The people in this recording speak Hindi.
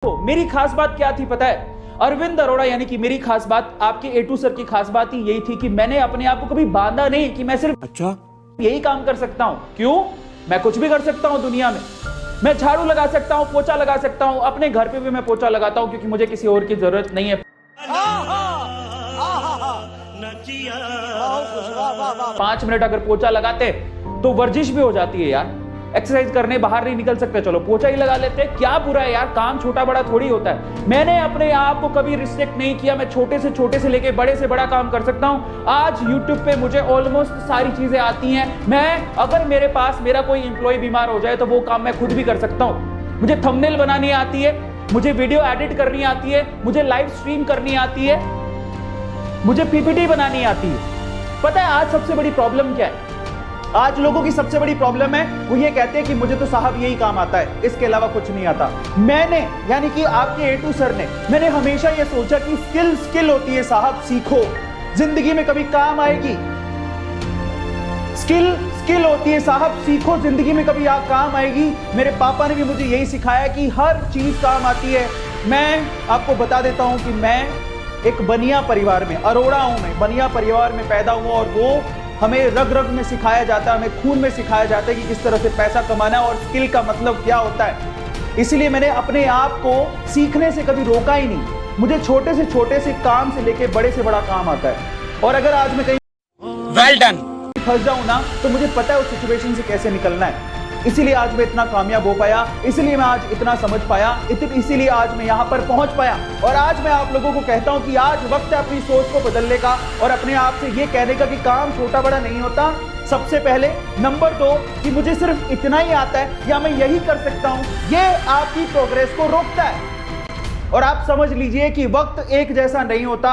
तो मेरी खास बात क्या थी पता है? अरविंद अरोड़ा यानी कि मेरी खास बात, आपके एटू सर की खास बात ही यही थी कि मैंने अपने आप को कभी बांधा नहीं कि मैं सिर्फ यही काम कर सकता हूं। क्यों? मैं कुछ भी कर सकता हूं दुनिया में। मैं झाड़ू लगा सकता हूं, पोछा लगा सकता हूं, अपने घर पे भी मैं पोछा लगाता हूं क्योंकि मुझे किसी और की जरूरत नहीं है। 5 मिनट अगर पोछा लगाते तो वर्जिश भी हो जाती है यार। एक्सरसाइज करने बाहर नहीं निकल सकते, चलो पोछा ही लगा लेते, क्या बुरा है यार, काम छोटा बड़ा थोड़ी होता है। मैंने अपने आप को कभी रिस्ट्रिक्ट नहीं किया, मैं छोटे से लेके बड़े से बड़ा काम कर सकता हूं। आज YouTube पे मुझे ऑलमोस्ट सारी चीजें आती हैं। मैं अगर मेरे पास मेरा कोई एम्प्लॉय बीमार हो जाए तो वो काम मैं खुद भी कर सकता हूं। मुझे थंबनेल बनानी आती है, मुझे वीडियो एडिट करनी आती है, मुझे लाइव स्ट्रीम करनी आती है, मुझे PPT बनानी आती है। पता है आज सबसे बड़ी प्रॉब्लम क्या है? आज लोगों की सबसे बड़ी प्रॉब्लम है, वो ये कहते हैं कि मुझे तो साहब यही काम आता है, इसके अलावा कुछ नहीं आता। मैंने यानी कि आपके एटू सर ने, मैंने हमेशा ये सोचा कि स्किल होती है साहब, सीखो, जिंदगी में कभी काम आएगी। स्किल होती है साहब, सीखो, जिंदगी में कभी काम आएगी। मेरे पापा ने भी मुझे यही सिखाया कि हर चीज काम आती है। मैं आपको बता देता हूं कि मैं एक बनिया परिवार में, अरोड़ा हूं मैं, बनिया परिवार में पैदा हुआ और वो हमें रग रग में सिखाया जाता है, हमें खून में सिखाया जाता है कि किस तरह से पैसा कमाना है और स्किल का मतलब क्या होता है। इसलिए मैंने अपने आप को सीखने से कभी रोका ही नहीं। मुझे छोटे से काम से लेके बड़े से बड़ा काम आता है और अगर आज मैं कहीं वेल डन फंस जाऊं ना तो मुझे पता है उस सिचुएशन से कैसे निकलना है। इसीलिए आज मैं इतना कामयाब हो पाया, इसीलिए मैं आज इतना समझ पाया, इसीलिए आज मैं यहाँ पर पहुंच पाया। और आज मैं आप लोगों को कहता हूं कि आज वक्त है अपनी सोच को बदलने का और अपने आप से ये कहने का कि काम छोटा बड़ा नहीं होता। सबसे पहले नंबर 2 कि मुझे सिर्फ इतना ही आता है या मैं यही कर सकता हूं, ये आपकी प्रोग्रेस को रोकता है। और आप समझ लीजिए कि वक्त एक जैसा नहीं होता।